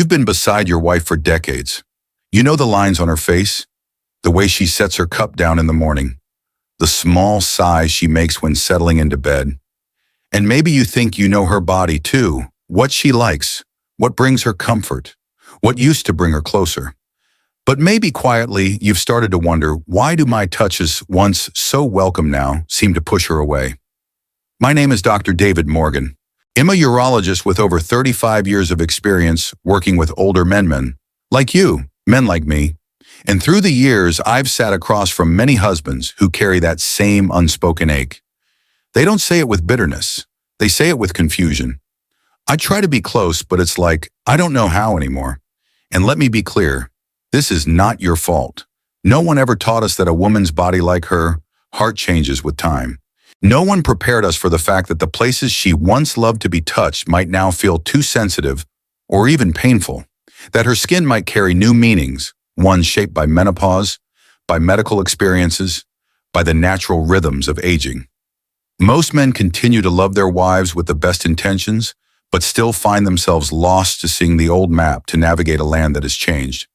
You've been beside your wife for decades. You know the lines on her face, the way she sets her cup down in the morning, the small sighs she makes when settling into bed. And maybe you think you know her body too, what she likes, what brings her comfort, what used to bring her closer. But maybe quietly you've started to wonder, why do my touches, once so welcome now, seem to push her away? My name is Dr. David Morgan. I'm a urologist with over 35 years of experience working with older men like you, men like me. And through the years, I've sat across from many husbands who carry that same unspoken ache. They don't say it with bitterness. They say it with confusion. I try to be close, but it's like, I don't know how anymore. And let me be clear, this is not your fault. No one ever taught us that a woman's body like her heart changes with time. No one prepared us for the fact that the places she once loved to be touched might now feel too sensitive or even painful, that her skin might carry new meanings, one shaped by menopause, by medical experiences, by the natural rhythms of aging. Most men continue to love their wives with the best intentions, but still find themselves lost to seeing the old map to navigate a land that has changed.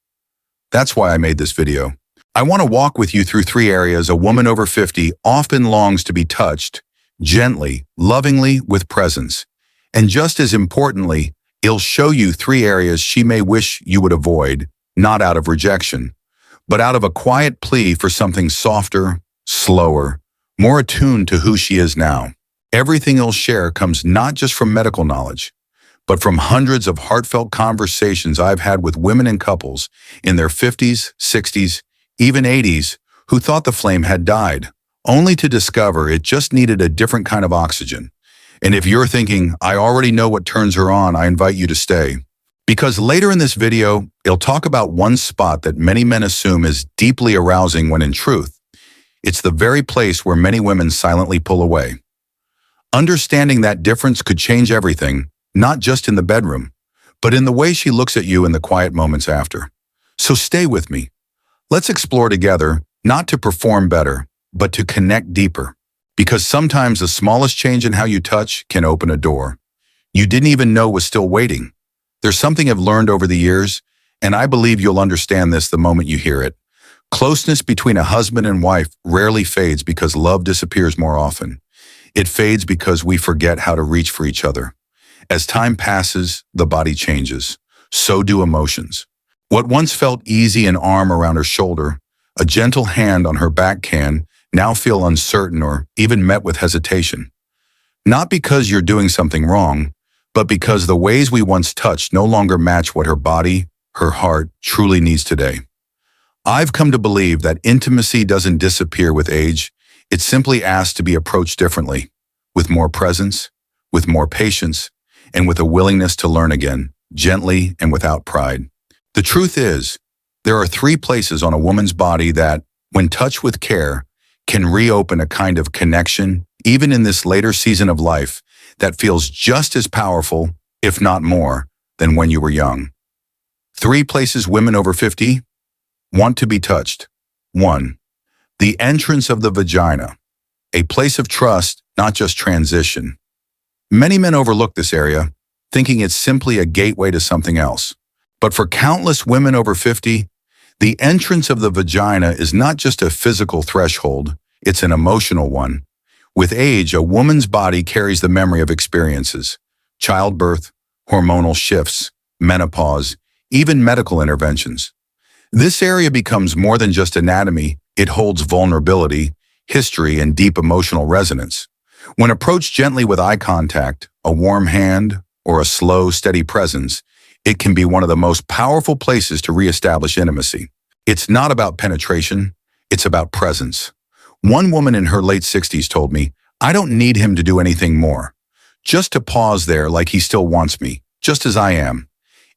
That's why I made this video. I want to walk with you through 3 areas a woman over 50 often longs to be touched, gently, lovingly, with presence. And just as importantly, it'll show you 3 areas she may wish you would avoid, not out of rejection, but out of a quiet plea for something softer, slower, more attuned to who she is now. Everything he'll share comes not just from medical knowledge, but from hundreds of heartfelt conversations I've had with women and couples in their 50s, 60s, even 80s, who thought the flame had died, only to discover it just needed a different kind of oxygen. And if you're thinking, I already know what turns her on, I invite you to stay. Because later in this video, it'll talk about one spot that many men assume is deeply arousing when in truth, it's the very place where many women silently pull away. Understanding that difference could change everything, not just in the bedroom, but in the way she looks at you in the quiet moments after. So stay with me. Let's explore together, not to perform better, but to connect deeper. Because sometimes the smallest change in how you touch can open a door you didn't even know was still waiting. There's something I've learned over the years, and I believe you'll understand this the moment you hear it. Closeness between a husband and wife rarely fades because love disappears more often. It fades because we forget how to reach for each other. As time passes, the body changes. So do emotions. What once felt easy, an arm around her shoulder, a gentle hand on her back, can now feel uncertain or even met with hesitation. Not because you're doing something wrong, but because the ways we once touched no longer match what her body, her heart, truly needs today. I've come to believe that intimacy doesn't disappear with age. It simply asks to be approached differently, with more presence, with more patience, and with a willingness to learn again, gently and without pride. The truth is, there are 3 places on a woman's body that, when touched with care, can reopen a kind of connection, even in this later season of life, that feels just as powerful, if not more, than when you were young. 3 places women over 50 want to be touched. 1. The entrance of the vagina, a place of trust, not just transition. Many men overlook this area, thinking it's simply a gateway to something else. But for countless women over 50, the entrance of the vagina is not just a physical threshold, it's an emotional one. With age, a woman's body carries the memory of experiences, childbirth, hormonal shifts, menopause, even medical interventions. This area becomes more than just anatomy, it holds vulnerability, history, and deep emotional resonance. When approached gently with eye contact, a warm hand, or a slow, steady presence, it can be one of the most powerful places to reestablish intimacy. It's not about penetration, it's about presence. One woman in her late 60s told me, I don't need him to do anything more. Just to pause there like he still wants me, just as I am.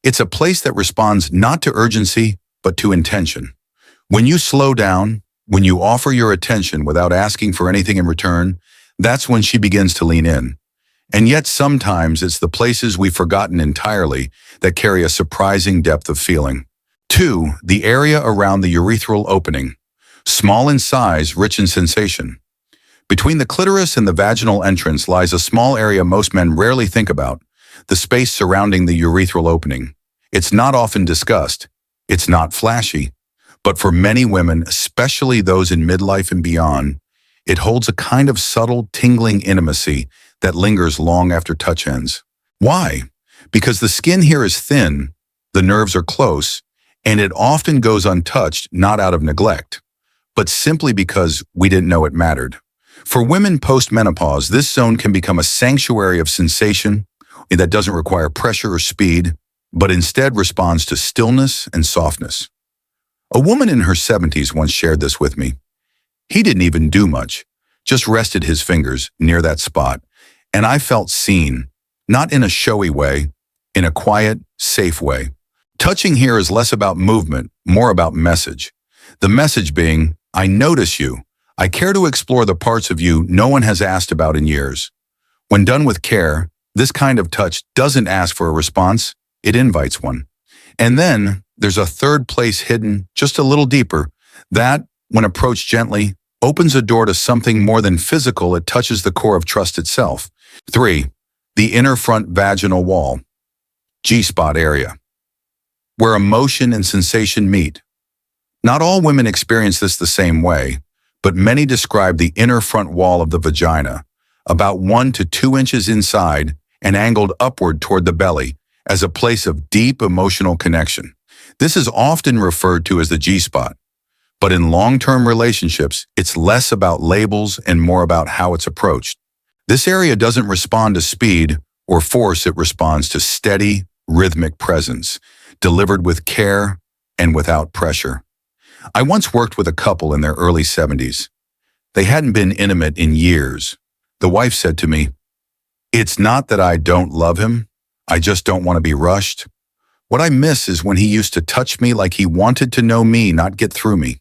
It's a place that responds not to urgency, but to intention. When you slow down, when you offer your attention without asking for anything in return, that's when she begins to lean in. And yet sometimes it's the places we've forgotten entirely that carry a surprising depth of feeling. 2. The area around the urethral opening. Small in size, rich in sensation. Between the clitoris and the vaginal entrance lies a small area most men rarely think about, the space surrounding the urethral opening. It's not often discussed. It's not flashy. But for many women, especially those in midlife and beyond, it holds a kind of subtle, tingling intimacy that lingers long after touch ends. Why? Because the skin here is thin, the nerves are close, and it often goes untouched, not out of neglect, but simply because we didn't know it mattered. For women post-menopause, this zone can become a sanctuary of sensation that doesn't require pressure or speed, but instead responds to stillness and softness. A woman in her 70s once shared this with me. He didn't even do much, just rested his fingers near that spot, and I felt seen, not in a showy way, in a quiet, safe way. Touching here is less about movement, more about message. The message being, I notice you. I care to explore the parts of you no one has asked about in years. When done with care, this kind of touch doesn't ask for a response, it invites one. And then there's a third place hidden just a little deeper. That, when approached gently, opens a door to something more than physical. It touches the core of trust itself. 3. The inner front vaginal wall, G-spot area, where emotion and sensation meet. Not all women experience this the same way, but many describe the inner front wall of the vagina, about 1 to 2 inches inside and angled upward toward the belly, as a place of deep emotional connection. This is often referred to as the G-spot, but in long-term relationships, it's less about labels and more about how it's approached. This area doesn't respond to speed or force, it responds to steady, rhythmic presence, delivered with care and without pressure. I once worked with a couple in their early 70s. They hadn't been intimate in years. The wife said to me, "It's not that I don't love him, I just don't want to be rushed. What I miss is when he used to touch me like he wanted to know me, not get through me."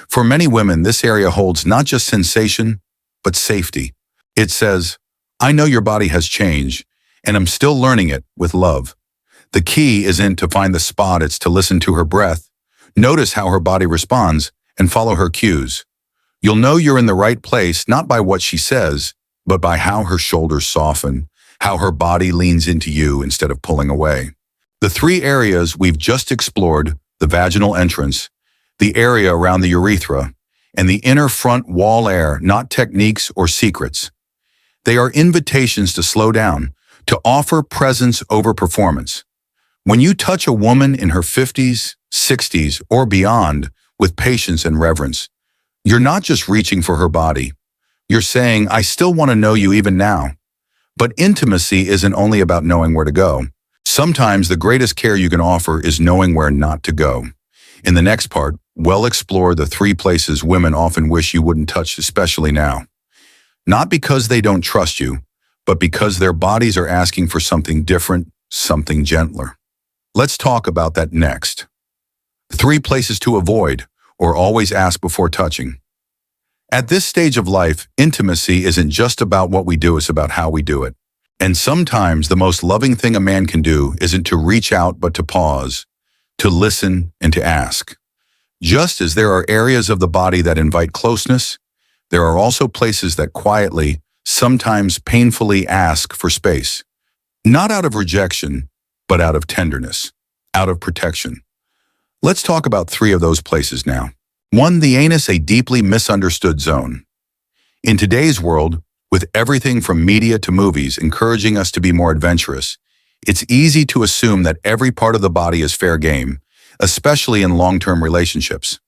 For many women, this area holds not just sensation, but safety. It says, I know your body has changed, and I'm still learning it with love. The key isn't to find the spot, it's to listen to her breath, notice how her body responds, and follow her cues. You'll know you're in the right place not by what she says, but by how her shoulders soften, how her body leans into you instead of pulling away. The 3 areas we've just explored, the vaginal entrance, the area around the urethra, and the inner front wall are not techniques or secrets. They are invitations to slow down, to offer presence over performance. When you touch a woman in her 50s, 60s, or beyond with patience and reverence, you're not just reaching for her body. You're saying, I still want to know you even now. But intimacy isn't only about knowing where to go. Sometimes the greatest care you can offer is knowing where not to go. In the next part, we'll explore the 3 places women often wish you wouldn't touch, especially now. Not because they don't trust you, but because their bodies are asking for something different, something gentler. Let's talk about that next. 3 places to avoid or always ask before touching. At this stage of life, intimacy isn't just about what we do, it's about how we do it. And sometimes the most loving thing a man can do isn't to reach out, but to pause, to listen, and to ask. Just as there are areas of the body that invite closeness, there are also places that quietly, sometimes painfully ask for space. Not out of rejection, but out of tenderness, out of protection. Let's talk about 3 of those places now. 1. The anus, a deeply misunderstood zone. In today's world, with everything from media to movies encouraging us to be more adventurous, it's easy to assume that every part of the body is fair game, especially in long-term relationships.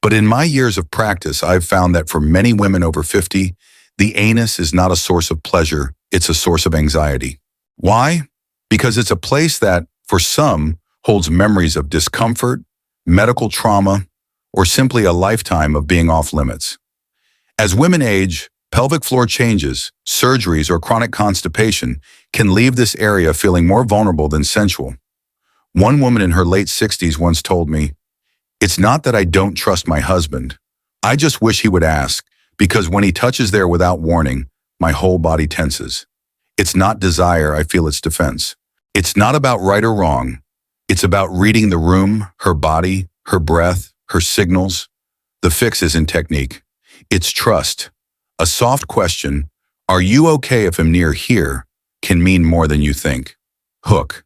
But in my years of practice, I've found that for many women over 50, the anus is not a source of pleasure, it's a source of anxiety. Why? Because it's a place that, for some, holds memories of discomfort, medical trauma, or simply a lifetime of being off limits. As women age, pelvic floor changes, surgeries, or chronic constipation can leave this area feeling more vulnerable than sensual. One woman in her late 60s once told me, "It's not that I don't trust my husband. I just wish he would ask, because when he touches there without warning, my whole body tenses. It's not desire, I feel it's defense." It's not about right or wrong. It's about reading the room, her body, her breath, her signals. The fix isn't technique. It's trust. A soft question, "Are you okay if I'm near here?" can mean more than you think. Hook.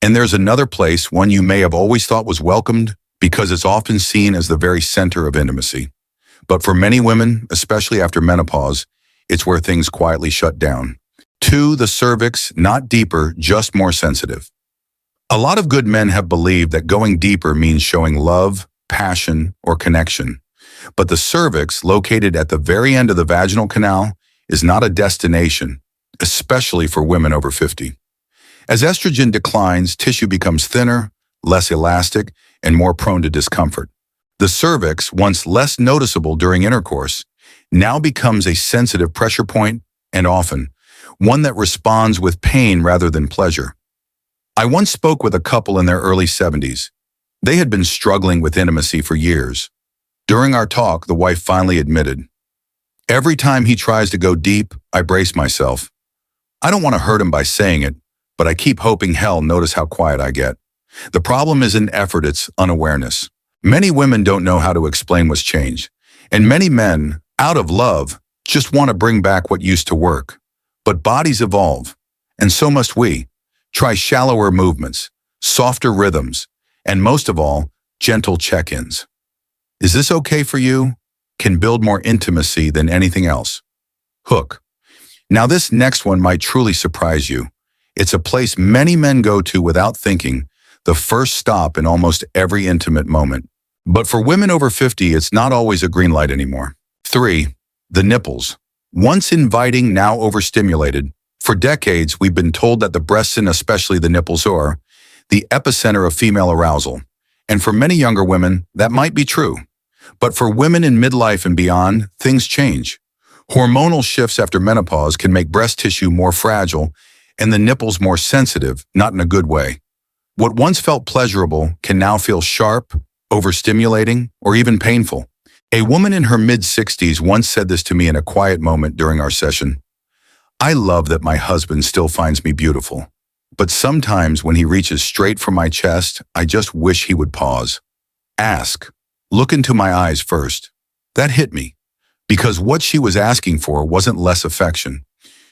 And there's another place, one you may have always thought was welcomed, because it's often seen as the very center of intimacy. But for many women, especially after menopause, it's where things quietly shut down. 2. The cervix, not deeper, just more sensitive. A lot of good men have believed that going deeper means showing love, passion, or connection. But the cervix, located at the very end of the vaginal canal, is not a destination, especially for women over 50. As estrogen declines, tissue becomes thinner, less elastic, and more prone to discomfort. The cervix, once less noticeable during intercourse, now becomes a sensitive pressure point, and often one that responds with pain rather than pleasure. I once spoke with a couple in their early 70s. They had been struggling with intimacy for years. During our talk, the wife finally admitted, "Every time he tries to go deep, I brace myself. I don't want to hurt him by saying it, but I keep hoping hell notice how quiet I get." The problem isn't effort, it's unawareness. Many women don't know how to explain what's changed, and many men, out of love, just want to bring back what used to work. But bodies evolve, and so must we. Try shallower movements, softer rhythms, and most of all, gentle check-ins. Is this okay for you? Can build more intimacy than anything else. Hook. Now this next one might truly surprise you. It's a place many men go to without thinking, the first stop in almost every intimate moment. But for women over 50, it's not always a green light anymore. 3. The nipples. Once inviting, now overstimulated. For decades, we've been told that the breasts and especially the nipples are the epicenter of female arousal. And for many younger women, that might be true. But for women in midlife and beyond, things change. Hormonal shifts after menopause can make breast tissue more fragile and the nipples more sensitive, not in a good way. What once felt pleasurable can now feel sharp, overstimulating, or even painful. A woman in her mid-60s once said this to me in a quiet moment during our session. "I love that my husband still finds me beautiful. But sometimes when he reaches straight for my chest, I just wish he would pause. Ask. Look into my eyes first." That hit me, because what she was asking for wasn't less affection.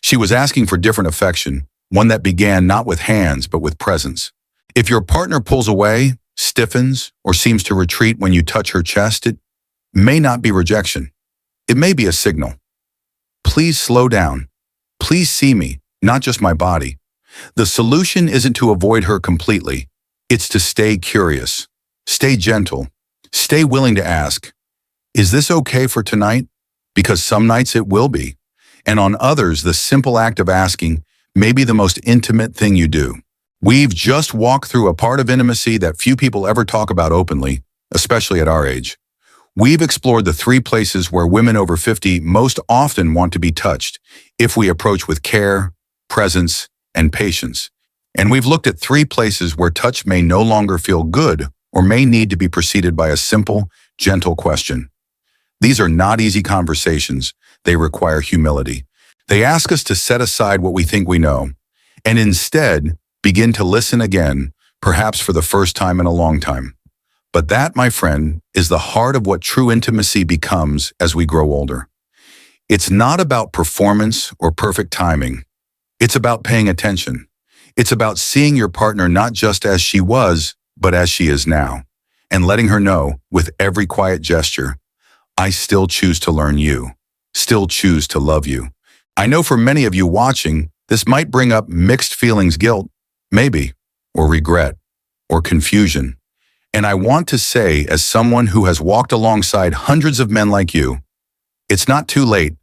She was asking for different affection, one that began not with hands but with presence. If your partner pulls away, stiffens, or seems to retreat when you touch her chest, it may not be rejection. It may be a signal. Please slow down. Please see me, not just my body. The solution isn't to avoid her completely. It's to stay curious, stay gentle, stay willing to ask, "Is this okay for tonight?" Because some nights it will be. And on others, the simple act of asking may be the most intimate thing you do. We've just walked through a part of intimacy that few people ever talk about openly, especially at our age. We've explored the 3 places where women over 50 most often want to be touched, if we approach with care, presence, and patience. And we've looked at 3 places where touch may no longer feel good or may need to be preceded by a simple, gentle question. These are not easy conversations. They require humility. They ask us to set aside what we think we know, and instead begin to listen again, perhaps for the first time in a long time. But that, my friend, is the heart of what true intimacy becomes as we grow older. It's not about performance or perfect timing. It's about paying attention. It's about seeing your partner not just as she was, but as she is now, and letting her know, with every quiet gesture, "I still choose to learn you, still choose to love you." I know for many of you watching, this might bring up mixed feelings, guilt, maybe, or regret, or confusion. And I want to say, as someone who has walked alongside hundreds of men like you, it's not too late.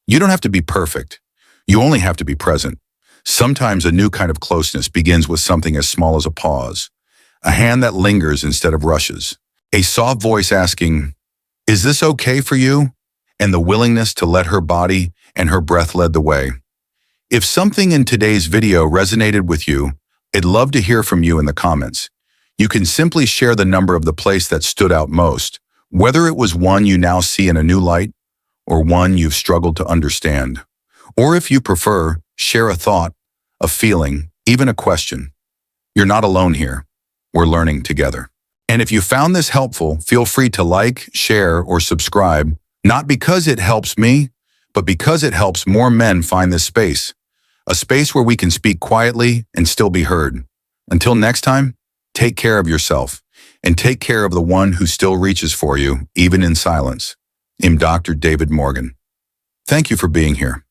You don't have to be perfect. You only have to be present. Sometimes a new kind of closeness begins with something as small as a pause, a hand that lingers instead of rushes, a soft voice asking, "Is this okay for you?" and the willingness to let her body and her breath lead the way. If something in today's video resonated with you, I'd love to hear from you in the comments. You can simply share the number of the place that stood out most, whether it was one you now see in a new light or one you've struggled to understand. Or if you prefer, share a thought, a feeling, even a question. You're not alone here. We're learning together. And if you found this helpful, feel free to like, share, or subscribe, not because it helps me, but because it helps more men find this space, a space where we can speak quietly and still be heard. Until next time, take care of yourself and take care of the one who still reaches for you, even in silence. I'm Dr. David Morgan. Thank you for being here.